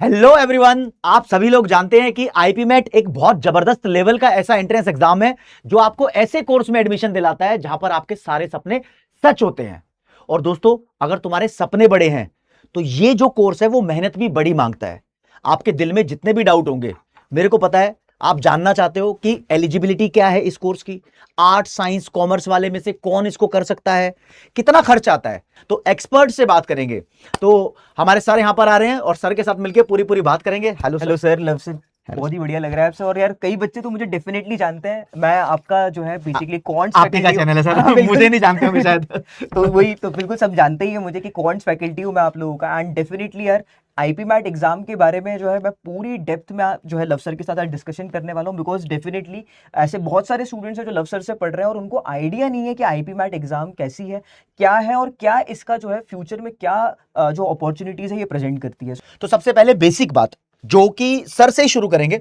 Hello everyone, आप सभी लोग जानते हैं कि आईपीमेट एक बहुत जबरदस्त लेवल का ऐसा एंट्रेंस एग्जाम है जो आपको ऐसे कोर्स में एडमिशन दिलाता है जहां पर आपके सारे सपने सच होते हैं। और दोस्तों, अगर तुम्हारे सपने बड़े हैं तो ये जो कोर्स है वो मेहनत भी बड़ी मांगता है। आपके दिल में जितने भी डाउट होंगे, मेरे को पता है आप जानना चाहते हो कि एलिजिबिलिटी क्या है इस कोर्स की, आर्ट साइंस कॉमर्स वाले में से कौन इसको कर सकता है, कितना खर्च आता है। तो एक्सपर्ट से बात करेंगे। तो हमारे सर यहां पर आ रहे हैं और सर के साथ मिलकर पूरी पूरी बात करेंगे। Hello hello sir. Sir, love sir. Hello बहुत सर। ही बढ़िया लग रहा है आपसे। और यार कई बच्चे तो मुझे डेफिनेटली जानते हैं। मैं आपका जो है आ- बेसिकली क्वांट्स आप ही का फैकल्टी हूँ। चैनल है सर। हाँ मुझे बिल्कुल। नहीं जानते होंगे शायद। तो वही तो बिल्कुल सब जानते ही हैं मुझे कि क्वांट्स फैकल्टी हूँ मैं आप लोगों का। एंड डेफिनेटली यार आईपी मैट एग्जाम के बारे में जो है मैं पूरी डेप्थ में जो है लव सर के साथ आज डिस्कशन करने वाला हूँ। बिकॉज डेफिनेटली ऐसे बहुत सारे स्टूडेंट्स हैं जो लव सर से पढ़ रहे हैं और उनको आइडिया नहीं है कि आईपी मैट एग्जाम कैसी है और क्या इसका जो है फ्यूचर में क्या जो अपॉर्चुनिटीज है ये प्रेजेंट करती है। तो सबसे पहले बेसिक बात जो कि सर से ही शुरू करेंगे।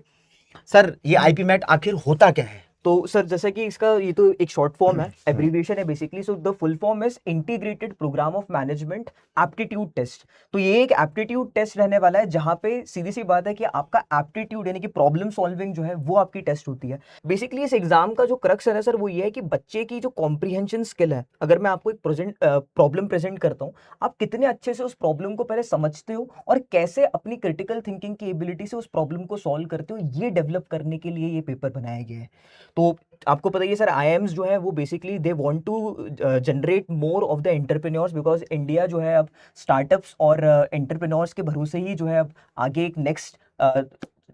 सर, ये आईपी मैट आखिर होता क्या है? तो सर जैसे कि इसका ये तो एक शॉर्ट फॉर्म है, एब्रीविएशन है basically. So the full form is integrated programme of management aptitude test. तो ये एक एप्टीट्यूड टेस्ट रहने वाला है जहां पे सीधी सी बात है कि आपका एप्टीट्यूड यानी कि प्रॉब्लम सॉल्विंग जो है वो आपकी टेस्ट होती है। बेसिकली इस एग्जाम का जो क्रक्स है ना सर वो ये है कि बच्चे की जो कॉम्प्रीहेंशन स्किल है, अगर मैं आपको एक प्रेजेंट प्रॉब्लम प्रेजेंट करता हूँ, आप कितने अच्छे से उस प्रॉब्लम को पहले समझते हो और कैसे अपनी क्रिटिकल थिंकिंग की एबिलिटी से उस प्रॉब्लम को सॉल्व करते हो, ये डेवलप करने के लिए ये पेपर बनाया गया है। तो आपको पता ही है सर, आईएम्स जो है वो basically they want to generate more of the entrepreneurs. Because India जो है अब स्टार्टअप्स और एंटरप्रेन्योर्स के भरोसे ही जो है अब आगे एक नेक्स्ट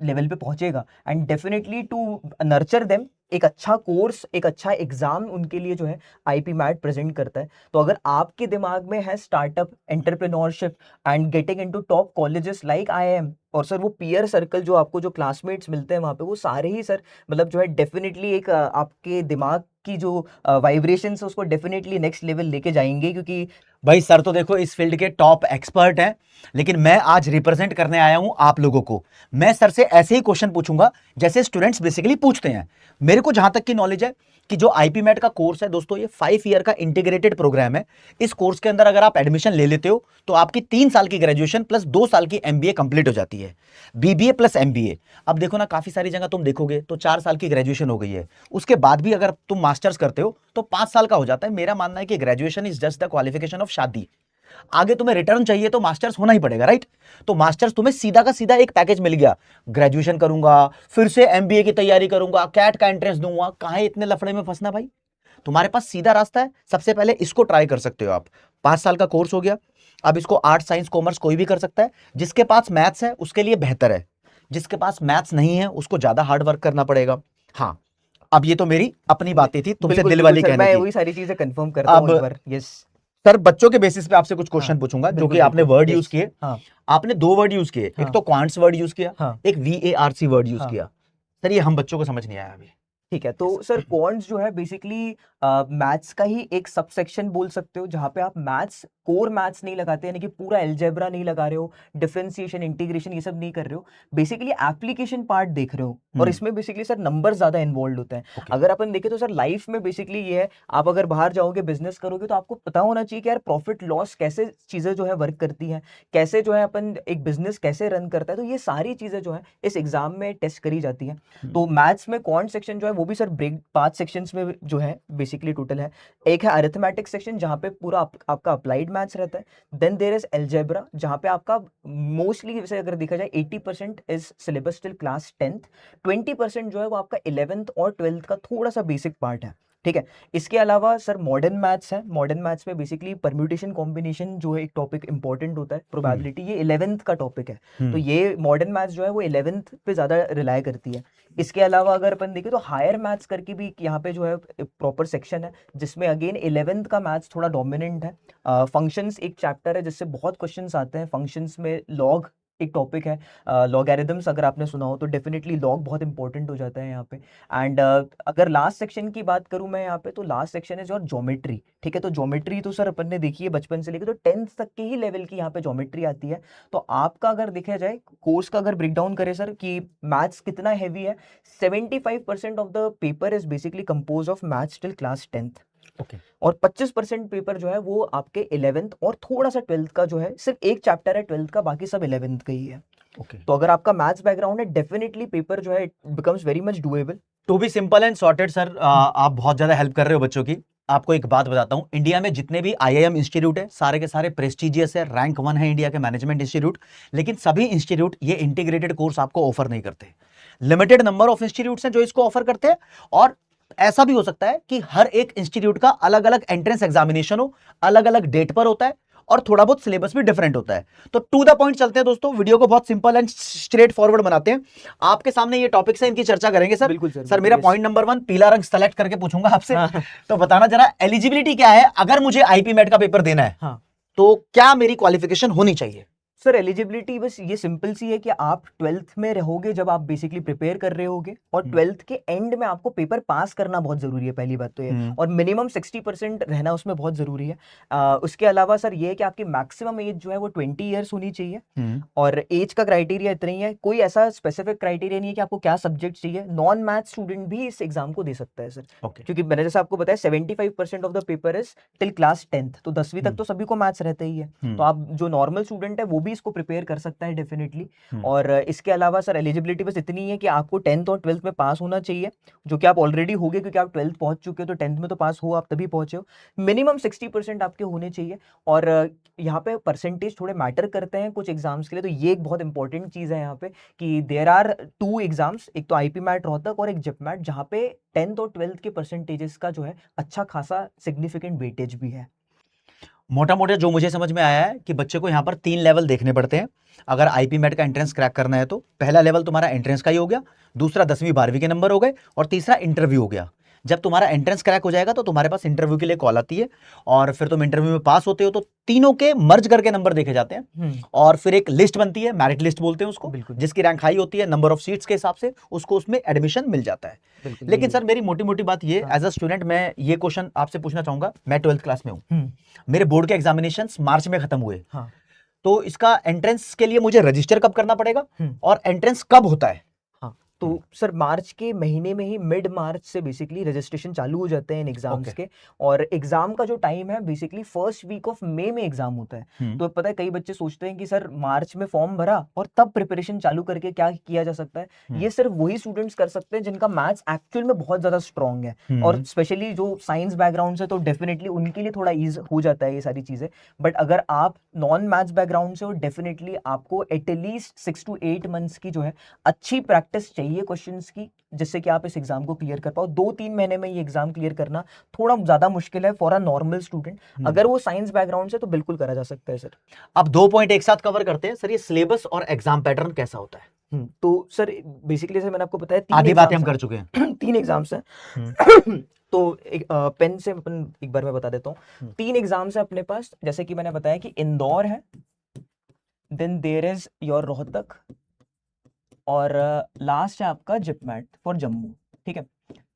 लेवल पे पहुंचेगा। And definitely to nurture them एक अच्छा कोर्स, एक अच्छा एग्जाम उनके लिए जो है आईपी मैट प्रेजेंट करता है। तो अगर आपके दिमाग में है startup, entrepreneurship and getting into top colleges like IIM, और सर वो पीयर सर्कल जो आपको जो क्लासमेट्स मिलते हैं वहाँ पे, वो सारे ही सर मतलब जो है डेफिनेटली एक आपके दिमाग की जो वाइब्रेशन है उसको डेफिनेटली नेक्स्ट लेवल लेके जाएंगे। क्योंकि भाई सर तो देखो इस फील्ड के टॉप एक्सपर्ट हैं, लेकिन मैं आज रिप्रेजेंट करने आया हूं आप लोगों को। मैं सर से ऐसे ही क्वेश्चन पूछूंगा जैसे स्टूडेंट्स बेसिकली पूछते हैं। मेरे को जहां तक की नॉलेज है कि जो आईपी मैट का कोर्स है दोस्तों, ये 5 ईयर का इंटीग्रेटेड प्रोग्राम है। इस कोर्स के अंदर अगर आप एडमिशन ले लेते हो तो आपकी 3 साल की ग्रेजुएशन प्लस 2 साल की एमबीए कंप्लीट हो जाती है। BBA plus MBA. अब देखो ना, काफी सारी जगह तुम देखोगे तो 4 साल की ग्रेजुएशन हो गई है, उसके बाद भी अगर तुम मास्टर्स करते हो तो 5 साल का हो जाता है। मेरा मानना है कि graduation is just the qualification of शादी। आगे तुम्हें रिटर्न चाहिए तो मास्टर्स होना ही पड़ेगा, राइट? तो मास्टर्स तुम्हें सीधा का सीधा एक पैकेज मिल गया। ग्रेजुएशन करूंगा, फिर से एमबीए की तैयारी करूंगा, कैट का एंट्रेंस दूंगा, कहां इतने लफड़े में फंसना भाई। तुम्हारे पास सीधा रास्ता है। सबसे पहले इसको ट्राई कर सकते हो आप। 5 साल का कोर्स हो गया। अब इसको आर्ट साइंस कॉमर्स कोई भी कर सकता है। जिसके पास मैथ्स है उसके लिए बेहतर है, जिसके पास मैथ्स नहीं है उसको ज्यादा हार्ड वर्क करना पड़ेगा। हाँ, अब ये तो मेरी अपनी बातें थी तुमसे बिल्कुल दिल बिल्कुल वाली सर, कहने मैं की। वही सारी चीजें कंफर्म करता हूँ अब एक बार। यस। सर, बच्चों के बेसिस पे आपसे कुछ हाँ क्वेश्चन पूछूंगा जो कि बिल्कुल आपने बिल्कुल। Word use yes. किए। हाँ आपने 2 वर्ड यूज किए, एक हाँ तो क्वांट्स वर्ड यूज किया, हाँ एक वीएआरसी वर्ड यूज हाँ। किया। सर, ये हम बच्चों को समझ नहीं आया अभी। ठीक है। तो Yes, सर क्वांट्स जो है बेसिकली मैथ्स का ही एक सब सेक्शन बोल सकते हो, जहां पे आप मैथ्स कोर मैथ्स नहीं लगाते, यानी कि पूरा एल्जेब्रा नहीं लगा रहे हो, डिफरेंशिएशन इंटीग्रेशन ये सब नहीं कर रहे हो, बेसिकली एप्लीकेशन पार्ट देख रहे हो। और इसमें बेसिकली सर नंबर ज्यादा इन्वॉल्व होते हैं। ओके। अगर अपन देखें तो सर लाइफ में बेसिकली ये है, आप अगर बाहर जाओगे बिजनेस करोगे तो आपको पता होना चाहिए कि यार प्रॉफिट लॉस कैसे चीजें जो है वर्क करती हैं, कैसे जो है अपन एक बिजनेस कैसे रन करता है। तो ये सारी चीजें जो है इस एग्जाम में टेस्ट करी जाती है। तो मैथ्स में क्वांट सेक्शन जो है वो भी सर ब्रेक 5 सेक्शंस में जो है बेसिकली टोटल है। एक है अरिथमेटिक सेक्शन जहाँ पे पूरा आपका अप्लाइड मैथ्स रहता है। देन देयर इज अलजेब्रा जहाँ पे आपका मोस्टली वैसे अगर देखा जाए 80% is syllabus till class 10th। 20% जो है वो आपका 11th और 12th का थोड़ा सा बेसिक पार्ट है। ठीक है। इसके अलावा सर मॉडर्न मैथ्स है। मॉडर्न मैथ्स में बेसिकली परम्यूटेशन कॉम्बिनेशन जो है एक टॉपिक इंपॉर्टेंट होता है, प्रोबेबिलिटी, ये 11th का टॉपिक है। तो ये मॉडर्न मैथ्स जो है वो 11th पे ज्यादा रिलाय करती है। इसके अलावा अगर अपन देखें तो हायर मैथ्स करके भी यहाँ पे जो है प्रॉपर सेक्शन है, जिसमें अगेन 11th का मैथ्स थोड़ा डोमिनेंट है। फंक्शंस एक चैप्टर है जिससे बहुत क्वेश्चंस आते हैं। फंक्शंस में लॉग एक टॉपिक है। लॉगरिदम्स अगर आपने सुना हो तो डेफिनेटली लॉग बहुत इंपॉर्टेंट हो जाता है यहाँ पे। एंड अगर लास्ट सेक्शन की बात करूँ मैं यहाँ पे, तो लास्ट सेक्शन है जो ज्योमेट्री। ठीक है। तो ज्योमेट्री तो सर अपन ने देखी है बचपन से लेकर तो 10th तक के ही लेवल की यहाँ पे ज्योमेट्री आती है। तो आपका अगर देखा जाए कोर्स का अगर ब्रेक डाउन करें सर कि मैथ्स कितना हैवी है, 75% of the paper is basically compose of maths till class 10th। Okay. और 25% पेपर जो है वो आपके 11th और थोड़ा सा 12th का जो है, सिर्फ एक चैप्टर है 12th का, बाकी सब 11th का ही है। ओके, तो अगर आपका मैथ्स बैकग्राउंड है, डेफिनेटली पेपर जो है it becomes very much doable. To be simple and sorted sir, आप बहुत ज्यादा हेल्प कर रहे हो बच्चों की। आपको एक बात बताता हूं, इंडिया में जितने भी आईआईएम इंस्टीट्यूट है सारे के सारे प्रेस्टिजियस है, रैंक 1 है इंडिया के मैनेजमेंट इंस्टीट्यूट, लेकिन सभी इंस्टीट्यूट ये इंटीग्रेटेड कोर्स आपको ऑफर नहीं करते। लिमिटेड नंबर ऑफ इंस्टीट्यूट्स हैं जो इसको ऑफर करते हैं, और ऐसा भी हो सकता है कि हर एक इंस्टीट्यूट का अलग अलग एंट्रेंस एग्जामिनेशन हो, अलग अलग डेट पर होता है, और थोड़ा बहुत सिलेबस भी डिफरेंट होता है। तो टू द पॉइंट चलते हैं दोस्तों, वीडियो को बहुत सिंपल एंड स्ट्रेट फॉरवर्ड बनाते हैं। आपके सामने ये टॉपिक्स है, इनकी चर्चा करेंगे सर। बिल्कुल सर, सर मेरा yes। पॉइंट नंबर 1 पीला रंग सेलेक्ट करके पूछूंगा आपसे। हाँ, तो बताना जरा एलिजिबिलिटी क्या है, अगर मुझे आईपी मेट का पेपर देना है हाँ। तो क्या मेरी क्वालिफिकेशन होनी चाहिए? सर एलिजिबिलिटी बस ये सिंपल सी है कि आप 12th में रहोगे जब आप बेसिकली प्रिपेयर कर रहे होगे, और 12th के एंड में आपको पेपर पास करना बहुत जरूरी है, पहली बात तो ये। और मिनिमम 60% रहना उसमें बहुत जरूरी है। उसके अलावा सर ये है कि आपकी मैक्सिमम एज जो है वो 20 ईयर्स होनी चाहिए, और एज का क्राइटेरिया इतना ही है, कोई ऐसा स्पेसिफिक क्राइटेरिया नहीं है कि आपको क्या सब्जेक्ट चाहिए। नॉन मैथ स्टूडेंट भी इस एग्जाम को दे सकता है सर, क्योंकि मैंने जैसे आपको बताया 75% of the paper is till class 10th, तो 10वीं तक तो सभी को मैथ्स रहता ही है। तो आप जो नॉर्मल स्टूडेंट है वो भी इसको प्रिपेयर कर सकता है डेफिनेटली। और इसके अलावा सर एलिजिबिलिटी बस इतनी है कि आपको 10th और 12th में पास होना चाहिए, जो कि आप ऑलरेडी हो गए, क्योंकि आप 12th पहुंच चुके हो, तो 10th में तो पास हो, आप तभी पहुंचे हो। मिनिमम 60% आपके होने चाहिए, और यहाँ पे परसेंटेज थोड़े मैटर करते हैं कुछ एग्जाम्स के लिए, तो ये एक बहुत इंपॉर्टेंट चीज है यहाँ पे कि देयर आर 2 एग्जाम्स, एक तो आईपी मैट रोहतक और एक जिप मैट, जहाँ पे 10th और 12th के परसेंटेजेस का जो है अच्छा खासा सिग्निफिकेंट वेटेज भी है। मोटा मोटा जो मुझे समझ में आया है कि बच्चे को यहाँ पर 3 लेवल देखने पड़ते हैं अगर आईपी मेट का एंट्रेंस क्रैक करना है। तो पहला लेवल तुम्हारा एंट्रेंस का ही हो गया, दूसरा 10वीं 12वीं के नंबर हो गए, और तीसरा इंटरव्यू हो गया। जब तुम्हारा एंट्रेंस क्रैक हो जाएगा तो तुम्हारे पास इंटरव्यू के लिए कॉल आती है, और फिर तुम इंटरव्यू में पास होते हो तो तीनों के मर्ज करके नंबर देखे जाते हैं, और फिर एक लिस्ट बनती है, मेरिट लिस्ट बोलते हैं उसको, जिसकी रैंक हाई होती है नंबर ऑफ सीट्स के हिसाब से उसको उसमें एडमिशन मिल जाता है। लेकिन सर मेरी मोटी मोटी बात ये, एज अ स्टूडेंट मैं ये क्वेश्चन आपसे पूछना चाहूंगा, मैं 12th क्लास में हूँ, मेरे बोर्ड के एग्जामिनेशन मार्च में खत्म हुए, तो इसका एंट्रेंस के लिए मुझे रजिस्टर कब करना पड़ेगा, और एंट्रेंस कब होता है? तो सर मार्च के महीने में ही, मिड मार्च से बेसिकली रजिस्ट्रेशन चालू हो जाते हैं इन एग्जाम्स के, और एग्जाम का जो टाइम है basically first week of May में एग्जाम होता है। तो पता है कई बच्चे सोचते हैं कि सर मार्च में फॉर्म भरा और तब प्रिपरेशन चालू करके क्या किया जा सकता है। ये सिर्फ वही स्टूडेंट्स कर सकते हैं जिनका मैथ्स एक्चुअल में बहुत ज्यादा स्ट्रॉन्ग है, और स्पेशली जो साइंस बैकग्राउंड से, तो डेफिनेटली उनके लिए थोड़ा ईज हो जाता है ये सारी चीजें। बट अगर आप नॉन मैथ्स बैकग्राउंड से हो, डेफिनेटली आपको एटलीस्ट 6 to 8 मंथ्स की जो है अच्छी प्रैक्टिस चाहिए क्वेश्चंस की, जिससे कि आप इस एग्जाम को क्लियर कर पाओ। 2-3 महीने में ये एग्जाम क्लियर करना थोड़ा ज्यादा मुश्किल है फॉर अ नॉर्मल स्टूडेंट। अगर वो साइंस बैकग्राउंड से तो बिल्कुल करा जा सकता है सर। अब 2 पॉइंट एक साथ कवर करते हैं सर, ये सिलेबस और एग्जाम पैटर्न कैसा होता है? तो सर बेसिकली मैंने आपको बताया 3 आधी बातें हम कर चुके हैं। 3 एग्जाम्स हैं। तो एक पेन से अपन एक बार मैं बता देता हूँ। 3 एग्जाम्स है अपने पास, जैसे कि मैंने बताया कि इंदौर है, then there is your Rohtak, और लास्ट है आपका जिप मैट फॉर जम्मू। ठीक है,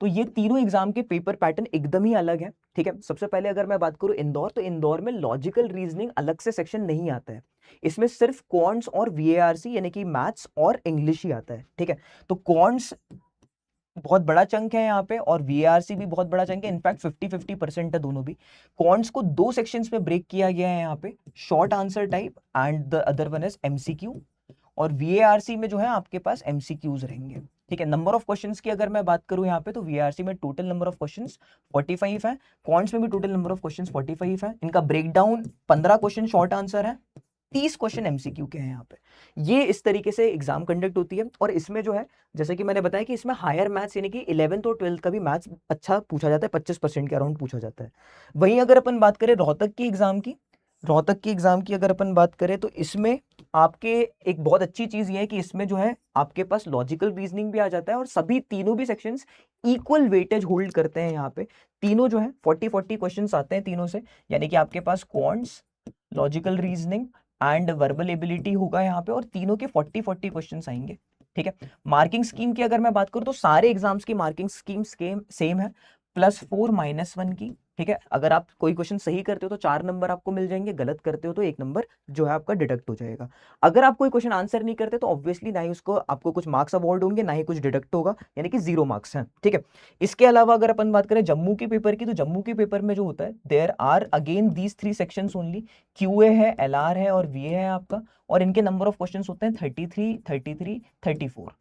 तो ये तीनों एग्जाम के पेपर पैटर्न एकदम ही अलग है। ठीक है, सबसे पहले अगर मैं बात करूं इंदौर, तो इंदौर में लॉजिकल रीजनिंग अलग से सेक्शन नहीं आता है, इसमें सिर्फ क्वांट्स और वीएआरसी यानी कि मैथ्स और इंग्लिश ही आता है। ठीक है, तो क्वांट्स बहुत बड़ा चंक है यहाँ पे, और वीआरसी भी बहुत बड़ा चंक है, इनफैक्ट 50-50% है दोनों भी। क्वांट्स को 2 सेक्शंस में ब्रेक किया गया है यहाँ पे, short answer type and the other one is MCQ, और वीएआरसी में जो है आपके पास एमसीक्यूज रहेंगे। ठीक है, नंबर ऑफ क्वेश्चंस की अगर मैं बात करूं यहाँ पे, तो वीआरसी में टोटल नंबर ऑफ क्वेश्चंस 45 है, क्वांट्स में भी टोटल नंबर ऑफ क्वेश्चंस 45 है। इनका ब्रेकडाउन 15 क्वेश्चन शॉर्ट आंसर है, 30 क्वेश्चन एमसीक्यू के हैं यहाँ पे। ये इस तरीके से एग्जाम कंडक्ट होती है, और इसमें जो है जैसे कि मैंने बताया कि इसमें हायर मैथ्स यानी कि 11th और 12th का भी मैथ्स अच्छा पूछा जाता है, 25% के अराउंड पूछा जाता है। वहीं अगर अपन बात करें रोहतक की एग्जाम की अगर अपन बात करें, तो इसमें आपके एक बहुत अच्छी चीज ये है कि इसमें जो है आपके पास लॉजिकल रीजनिंग भी आ जाता है, और सभी तीनों भी सेक्शंस इक्वल वेटेज होल्ड करते हैं यहाँ पे। तीनों जो है 40-40 क्वेश्चंस आते हैं तीनों से, यानी कि आपके पास quants, logical reasoning and verbal ability होगा यहाँ पे, और तीनों के 40-40 क्वेश्चंस आएंगे। ठीक है, मार्किंग स्कीम की अगर मैं बात करूं, तो सारे एग्जाम्स की मार्किंग स्कीम सेम है, +4 -1 की ठीक है, अगर आप कोई क्वेश्चन सही करते हो तो 4 नंबर आपको मिल जाएंगे, गलत करते हो तो 1 नंबर जो है आपका डिडक्ट हो जाएगा। अगर आप कोई क्वेश्चन आंसर नहीं करते तो ऑब्वियसली ना ही उसको आपको कुछ मार्क्स अवॉर्ड होंगे, ना ही कुछ डिडक्ट होगा, यानी कि 0 मार्क्स हैं। ठीक है, इसके अलावा अगर अपन बात करें जम्मू के पेपर की, तो जम्मू के पेपर में जो होता है, there are again these 3 sections only, QA है, एलआर है और वीए है आपका, और इनके नंबर ऑफ क्वेश्चंस होते हैं 33, 33, 34।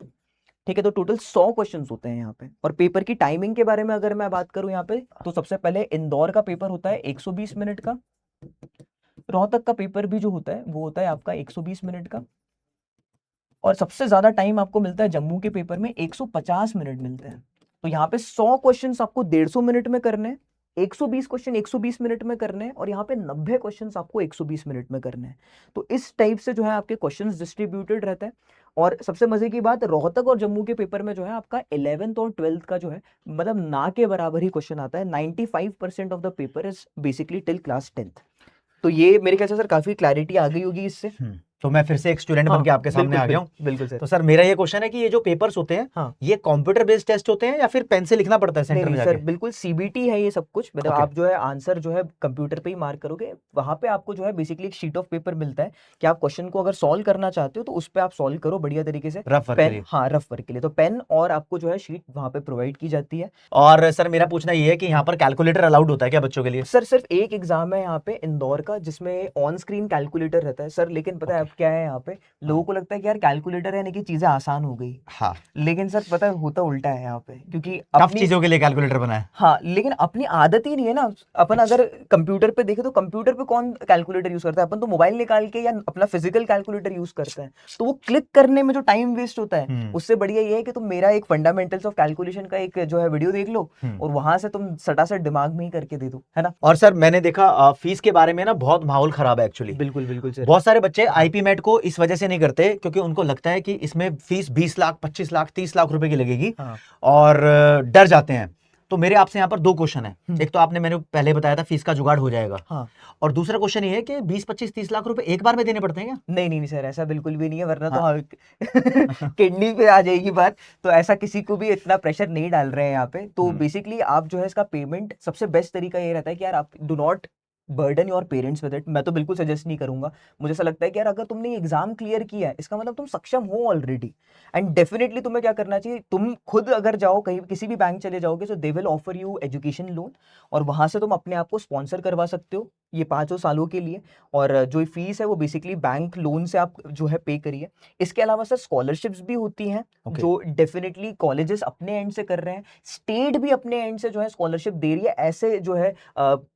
ठीक है, तो टोटल 100 क्वेश्चंस होते हैं यहाँ पे। और पेपर की टाइमिंग के बारे में अगर मैं बात करूं यहाँ पे, तो सबसे पहले इंदौर का पेपर होता है 120 मिनट का, रोहतक का पेपर भी जो होता है वो होता है आपका 120 मिनट का, और सबसे ज्यादा टाइम आपको मिलता है जम्मू के पेपर में, 150 मिनट मिलते हैं। तो यहाँ पे 100 क्वेश्चंस आपको 150 मिनट में करने हैं, 120 क्वेश्चन 120 मिनट में करने हैं, और यहाँ पे 90 क्वेश्चंस आपको 120 मिनट में करने हैं। तो इस टाइप से जो है आपके क्वेश्चंस डिस्ट्रीब्यूटेड रहते हैं। और सबसे मजे की बात, रोहतक और जम्मू के पेपर में जो है आपका 11th और 12th का जो है मतलब ना के बराबर ही क्वेश्चन आता है। 95% of the paper is basically till class 10th। तो ये मेरे ख्याल से सर काफी क्लैरिटी आ गई होगी इससे। तो मैं फिर से एक स्टूडेंट बन के आपके सामने आ गया हूँ। बिल्कुल सर। तो सर मेरा ये क्वेश्चन है कि ये जो पेपर्स होते हैं, हाँ, ये कंप्यूटर बेस्ड टेस्ट होते हैं या फिर पेन से लिखना पड़ता है नहीं सेंटर में नहीं जाके? सर, बिल्कुल सीबीटी है ये सब कुछ। मतलब ओके। आप जो है आंसर जो है कंप्यूटर पे ही मार्क करोगे, वहां पे आपको जो है बेसिकली एक शीट ऑफ पेपर मिलता है कि आप क्वेश्चन को अगर सॉल्व करना चाहते हो तो उस पे आप सॉल्व करो बढ़िया तरीके से। रफ वर्क के पेन, लिए। हाँ रफ वर्क के लिए, तो पेन और आपको जो है शीट वहां पे प्रोवाइड की जाती है। और सर मेरा पूछना ये है कि यहाँ पर कैलकुलेटर अलाउड होता है क्या बच्चों के लिए? सर सिर्फ एक एग्जाम है यहाँ पे इंदौर का जिसमें ऑन स्क्रीन कैलकुलेटर रहता है सर, लेकिन पता है ओके। अब क्या है यहाँ पे, लोगों को लगता है कि यार कैलकुलेटर है ना कि चीजें आसान हो गई, हाँ, लेकिन सर पता है होता उल्टा है यहाँ पे, क्योंकि टफ अपनी, चीजों के लिए कैलकुलेटर बना है। हाँ लेकिन अपनी आदत ही नहीं है ना। अपन अगर कंप्यूटर पे देखे तो कंप्यूटर पे कौन कैलकुलेटर यूज करता है, अपन तो मोबाइल निकाल के या अपना फिजिकल कैलकुलेटर यूज करते हैं। तो वो क्लिक करने में जो टाइम वेस्ट होता है, उससे बढ़िया ये है कि तुम मेरा एक फंडामेंटल्स ऑफ कैलकुलेशन का एक जो है वीडियो देख लो और वहां से तुम सटासट दिमाग में ही करके दे दो, है ना। और सर मैंने देखा फीस के बारे में ना बहुत माहौल खराब है एक्चुअली। बिल्कुल बिल्कुल सर। बहुत सारे बच्चे आईपी मैट को इस वजह से नहीं करते क्योंकि उनको लगता है कि इसमें फीस 20 लाख 25 लाख 30 लाख रुपए की लगेगी, हाँ। और डर जाते हैं। तो मेरे आपसे यहाँ पर 2 क्वेश्चन है। एक तो आपने मैंने पहले बताया था फीस का जुगाड़ हो जाएगा, हाँ। और दूसरा क्वेश्चन ये है कि 20 25 30 लाख रुपए एक बार में देने पड़ते हैं क्या? नहीं नहीं नहीं सर, ऐसा बिल्कुल भी नहीं है, वरना तो हाँ। हाँ किडनी पे आ जाएगी बात। तो ऐसा किसी को भी इतना प्रेशर नहीं डाल रहे हैं यहाँ पे। तो बेसिकली आप जो है इसका पेमेंट, सबसे बेस्ट तरीका ये रहता है कि यार आप do not burden your parents with it. मैं तो बिल्कुल सजेस्ट नहीं करूंगा। मुझे ऐसा लगता है कि यार अगर तुमने एग्जाम क्लियर किया है इसका मतलब तुम सक्षम हो ऑलरेडी, एंड डेफिनेटली तुम्हें क्या करना चाहिए, तुम खुद अगर जाओ कहीं किसी भी बैंक चले जाओगे तो they will offer you education loan, और वहां से तुम अपने आप को स्पॉन्सर करवा सकते हो ये 5 सालों के लिए। और जो फीस है वो बेसिकली बैंक लोन से आप जो है पे करिए। इसके अलावा सर स्कॉलरशिप्स भी होती हैं जो डेफिनेटली कॉलेजेस अपने एंड से कर रहे हैं, स्टेट भी अपने एंड से जो है स्कॉलरशिप दे रही है ऐसे जो है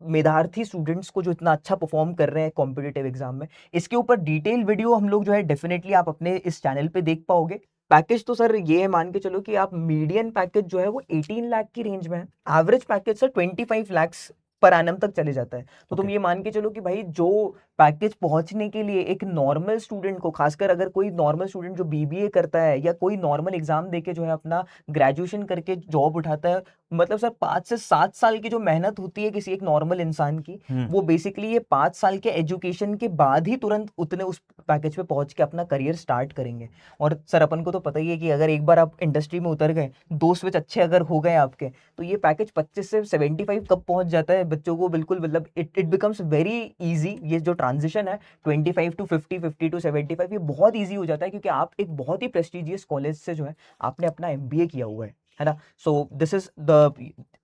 मेधार्थी स्टूडेंट्स को जो इतना अच्छा परफॉर्म कर रहे हैं कॉम्पिटिटिव एग्जाम में। इसके ऊपर डिटेल वीडियो हम लोग जो है डेफिनेटली आप अपने इस चैनल पे देख पाओगे। पैकेज तो सर ये है, मान के चलो कि आप मीडियन पैकेज जो है वो 18 लाख की रेंज में है, average package sir 25 lakh per annum तक चले जाता है। तो तुम ये मान के चलो कि भाई जो पैकेज पहुंचने के लिए एक नॉर्मल स्टूडेंट को, खासकर अगर कोई नॉर्मल स्टूडेंट जो बीबीए करता है या कोई नॉर्मल एग्जाम देके जो है अपना ग्रेजुएशन करके जॉब उठाता है, मतलब सर 5 से 7 साल की जो मेहनत होती है किसी एक नॉर्मल इंसान की, वो बेसिकली ये 5 साल के एजुकेशन के बाद ही तुरंत उतने उस पैकेज पे पहुंच के अपना करियर स्टार्ट करेंगे। और सर अपन को तो पता ही है कि अगर एक बार आप इंडस्ट्री में उतर गए, 2 स्विच अच्छे अगर हो गए आपके, तो ये पैकेज 25 से 75 कब पहुंच जाता है बच्चों को, बिल्कुल मतलब इट बिकम्स वेरी इजी। ये जो ट्रांजिशन है 25 टू 50, 50 टू 75, ये बहुत इजी हो जाता है क्योंकि आप एक बहुत ही प्रेस्टिजियस कॉलेज से जो है आपने अपना एमबीए किया हुआ है ना। सो दिस इज द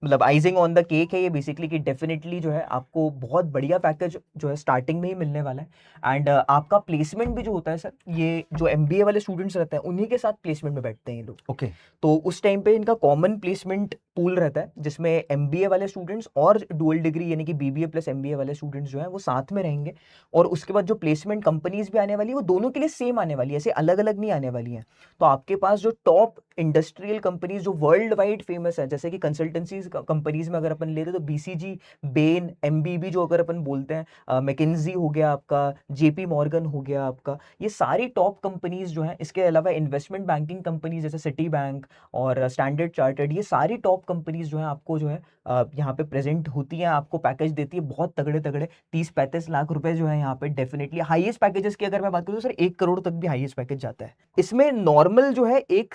मतलब आइजिंग ऑन द केक है ये बेसिकली, कि डेफिनेटली जो है आपको बहुत बढ़िया पैकेज जो है स्टार्टिंग में ही मिलने वाला है। एंड आपका प्लेसमेंट भी जो होता है सर, ये जो एमबीए वाले स्टूडेंट्स रहते हैं उन्हीं के साथ प्लेसमेंट में बैठते हैं ये लोग। ओके। तो उस टाइम पे इनका कॉमन प्लेसमेंट पूल रहता है जिसमें एमबीए वाले स्टूडेंट्स और डुअल डिग्री यानी कि बीबीए प्लस एमबीए वाले स्टूडेंट्स जो हैं वो साथ में रहेंगे। और उसके बाद जो प्लेसमेंट कंपनीज भी आने वाली है वो दोनों के लिए सेम आने वाली है, ऐसे अलग अलग नहीं आने वाली हैं। तो आपके पास जो टॉप इंडस्ट्रियल कंपनीज जो वर्ल्ड वाइड फेमस है, जैसे कि कंसल्टेंसीज कंपनीज में अगर अपन लेते तो बीसीजी, बेन, एमबीबी जो अगर अपन बोलते हैं, मैकिन्जी हो गया आपका, जेपी मॉर्गन हो गया आपका, ये सारी टॉप कंपनीज जो हैं। इसके अलावा इन्वेस्टमेंट बैंकिंग कंपनीज जैसे सिटी बैंक और स्टैंडर्ड चार्टर्ड, ये सारी टॉप कंपनीज जो है आपको जो है यहाँ पे प्रेजेंट होती हैं, आपको पैकेज देती है बहुत तगड़े तगड़े 30-35 लाख रुपए जो है यहाँ पे डेफिनेटली। हाईएस्ट पैकेजेस की अगर मैं बात करूँ तो सर 1 करोड़ तक भी हाईएस्ट पैकेज जाता है। इसमें नॉर्मल जो है एक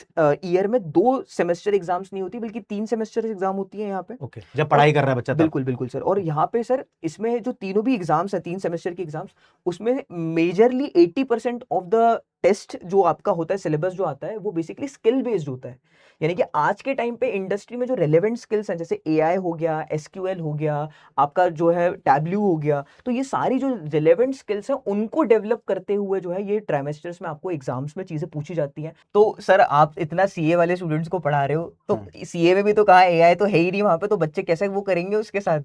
ईयर में 2 सेमेस्टर एग्जाम्स नहीं होती बल्कि 3 सेमेस्टर एग्जाम होती है यहाँ पे। ओके, जब पढ़ाई कर रहा है बच्चा तब। बिल्कुल बिल्कुल सर। और यहाँ पे सर इसमें जो तीनों भी एग्जाम्स है, 3 सेमेस्टर के एग्जाम्स, उसमें मेजरली 80% ऑफ द टेस्ट जो आपका होता है, सिलेबस जो आता है, वो बेसिकली स्किल बेस्ड होता है। यानी कि आज के टाइम पे इंडस्ट्री में जो रेलेवेंट स्किल्स हैं, जैसे एआई हो गया, एसक्यूएल हो गया, आपका जो है टैबल्यू हो गया, तो ये सारी जो रिलेवेंट स्किल्स हैं उनको डेवलप करते हुए जो है ये ट्राइमेस्टर्स में आपको एग्जाम्स में चीजें पूछी जाती हैं। तो सर आप इतना सीए वाले स्टूडेंट्स को पढ़ा रहे हो, तो सीए में भी तो कहा एआई तो है ही नहीं वहां पे, तो बच्चे कैसे वो करेंगे उसके साथ?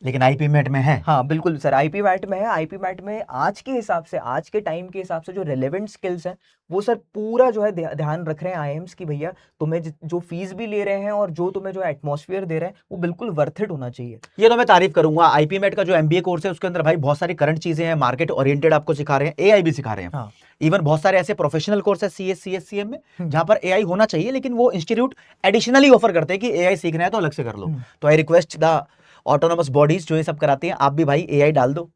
लेकिन आईपी मैट में है। हाँ बिल्कुल सर, आईपी मैट में है। आईपी मैट में आज के हिसाब से, आज के टाइम के हिसाब से जो रेलेवेंट स्किल्स हैं वो सर पूरा जो है ध्यान रख रहे हैं आईएम्स की, भैया तुम्हें जो फीस भी ले रहे हैं और जो तुम्हें जो एटमॉस्फेयर दे रहे हैं वो बिल्कुल वर्थ इट होना चाहिए। ये तो मैं तारीफ करूंगा। आईपी मैट का जो एमबीए कोर्स है उसके अंदर भाई बहुत सारी करंट चीजें हैं, मार्केट ओरिएंटेड आपको सिखा रहे हैं, एआई भी सिखा रहे हैं। हाँ। इवन बहुत सारे ऐसे प्रोफेशनल कोर्स है सीएस सीएससीएम में जहां पर एआई होना चाहिए, लेकिन वो इंस्टीट्यूट एडिशनली ऑफर करते हैं कि एआई सीखना है तो अलग से कर लो। तो I request the autonomous bodies जो ये सब कराती हैं, आप भी भाई एआई डाल दो।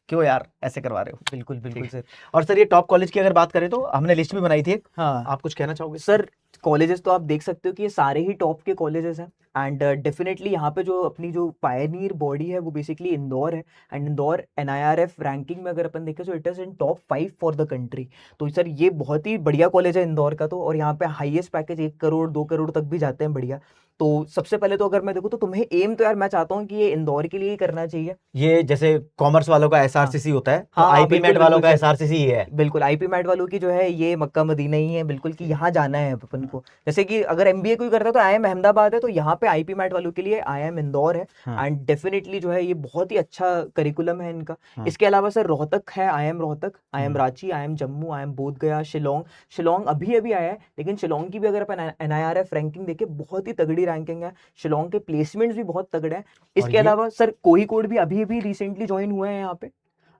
क्यों यार ऐसे करवा रहे हो? बिल्कुल बिल्कुल सर। और सर ये टॉप कॉलेज की अगर बात करें तो हमने लिस्ट भी बनाई थी एक। हाँ आप कुछ कहना चाहोगे सर? कॉलेजेस तो आप देख सकते हो कि ये सारे ही टॉप के कॉलेजेस हैं, एंड डेफिनेटली यहाँ पे जो अपनी जो पायनियर बॉडी है वो बेसिकली इंदौर है। एंड इंदौर एनआईआरएफ रैंकिंग में अगर अपन देखें तो it is in top 5 for the country. तो सर ये बहुत ही बढ़िया कॉलेज है इंदौर का तो, और यहाँ पे हाईएस्ट पैकेज 1 करोड़ 2 करोड़ तक भी जाते हैं, बढ़िया। तो सबसे पहले तो अगर मैं देखूँ तो तुम्हें एम तो यार मैं चाहता हूँ कि ये इंदौर के लिए ही करना चाहिए। ये जैसे कॉमर्स वालों का एसआरसीसी होता है, तो हाँ, आईपी बिल्कुल, मैट वालों का बिल्कुल। एसआरसीसी ही है। बिल्कुल आईपी मैट वालों की जो है ये मक्का मदीना ही है बिल्कुल, कि यहाँ जाना है अपन को। जैसे कि अगर एमबीए कोई करता है तो आईएम अहमदाबाद है, तो यहाँ पे आईपी मैट वालों के लिए आईएम इंदौर है। एंड डेफिनेटली जो है ये बहुत ही अच्छा करिकुलम है इनका। इसके अलावा सर रोहतक है, IIM Rohtak, IIM Ranchi, IIM Jammu, IIM Bodh Gaya, Shillong अभी अभी आया है, लेकिन शिलोंग की भी अगर अपन एनआईआरएफ रैंकिंग देखें बहुत ही तगड़ी रैंकिंग है। शिलोंग के प्लेसमेंट्स भी बहुत तगड़े हैं। इसके अलावा सर कोझिकोड भी अभी अभी रिसेंटली ज्वाइन हुए हैं यहाँ पे।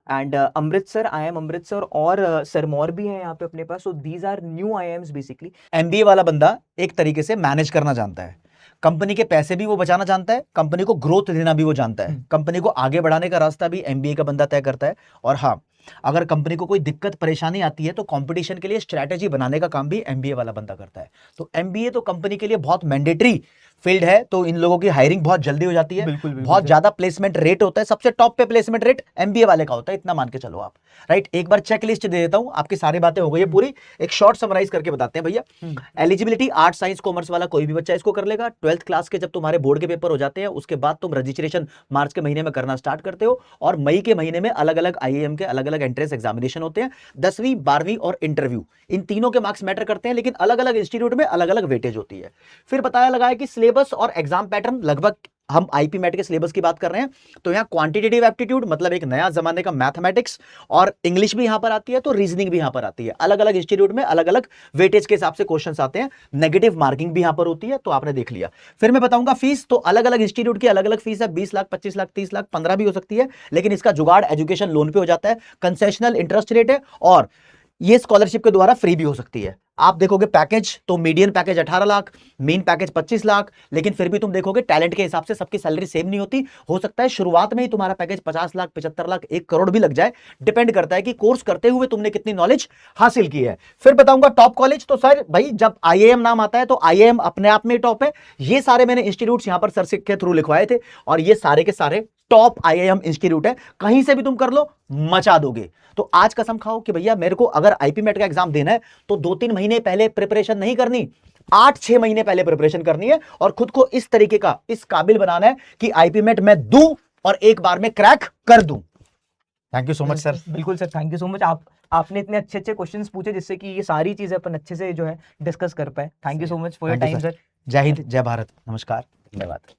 एंड अमृतसर, आईएम अमृतसर और सिरमौर भी है यहाँ पे अपने पास। So these are new IIMs basically. MBA वाला बंदा एक तरीके से मैनेज करना जानता है, कंपनी के पैसे भी वो बचाना जानता है, कंपनी को ग्रोथ देना भी वो जानता है, कंपनी को आगे बढ़ाने का रास्ता भी एमबीए का बंदा तय करता है। और हाँ, अगर कंपनी को कोई दिक्कत परेशानी आती है तो कंपटीशन के लिए स्ट्रैटेजी बनाने का काम भी एमबीए वाला बंदा करता है। तो एमबीए तो कंपनी के लिए बहुत मैंडेटरी फील्ड है, तो इन लोगों की हायरिंग बहुत जल्दी हो जाती है। बिल्कुल, बिल्कुल बहुत सर। ज्यादा प्लेसमेंट रेट होता है, सबसे टॉप पे प्लेसमेंट रेट एमबीए वाले का होता है, इतना मान के चलो आप। राइट, एक बार चेक लिस्ट दे देता हूं, आपकी सारी बातें हो गई है पूरी, एक शॉर्ट समराइज करके बताते हैं भैया। एलिजिबिलिटी आर्ट साइंस कॉमर्स वाला कोई भी बच्चा इसको कर लेगा। 12th क्लास के जब तुम्हारे बोर्ड के पेपर हो जाते हैं उसके बाद तुम रजिस्ट्रेशन मार्च के महीने में करना स्टार्ट करते हो, और मई के महीने में अलग अलग आईआईएम के अलग अलग एंट्रेंस एग्जामिनेशन होते हैं। 10वीं 12वीं और इंटरव्यू, इन तीनों के मार्क्स मैटर करते हैं, लेकिन अलग अलग इंस्टीट्यूट में अलग अलग वेटेज होती है। फिर बताया लगा है कि सिलेबस और एग्जाम पैटर्न लगभग, हम आईपी मैट के सिलेबस की बात कर रहे हैं तो यहाँ क्वांटिटेटिव एप्टीट्यूड मतलब एक नया जमाने का मैथमेटिक्स और इंग्लिश भी यहां पर आती है, तो रीजनिंग भी यहां पर आती है। अलग अलग इंस्टीट्यूट में अलग अलग वेटेज के हिसाब से क्वेश्चंस आते हैं, नेगेटिव मार्किंग भी यहां पर होती है, तो आपने देख लिया। फिर मैं बताऊंगा फीस, तो अलग अलग इंस्टीट्यूट की अलग अलग फीस है, 20 लाख 25 लाख 30 लाख 15 भी हो सकती है, लेकिन इसका जुगाड़ एजुकेशन लोन पे हो जाता है, कंसेशनल इंटरेस्ट रेट है, और ये स्कॉलरशिप के द्वारा फ्री भी हो सकती है। आप देखोगे पैकेज तो median package 18 lakh, main package 25 lakh, लेकिन फिर भी तुम देखोगे टैलेंट के हिसाब से सबकी सैलरी सेम नहीं होती। हो सकता है शुरुआत में ही तुम्हारा पैकेज 50 लाख 75 लाख 1 करोड़ भी लग जाए, डिपेंड करता है कि कोर्स करते हुए तुमने कितनी नॉलेज हासिल की है। फिर बताऊंगा टॉप कॉलेज, तो सर भाई जब आईआईएम नाम आता है तो आईआईएम अपने आप में टॉप है। ये सारे मैंने इंस्टीट्यूट यहां पर सर के थ्रू लिखवाए थे, और ये सारे के सारे टॉप आईआईएम इंस्टीट्यूट है, कहीं से भी तुम कर लो मचा दोगे। तो आज कसम खाओ कि भैया मेरे को अगर आईपी मैट का एग्जाम देना है तो 2-3 महीने पहले प्रिपरेशन नहीं करनी, 8-6 महीने पहले प्रिपरेशन करनी है, और खुद को इस तरीके का, इस काबिल बनाना है कि आईपी मैट मैं दूं और एक बार में क्रैक कर दूं। Thank you so much sir. बिल्कुल sir, thank you so much. आपने इतने अच्छे अच्छे क्वेश्चंस पूछे जिससे कि ये सारी चीजें अपन अच्छे से जो है डिस्कस कर पाए। Thank you so much for your time sir. जय हिंद, जय भारत, नमस्कार, धन्यवाद।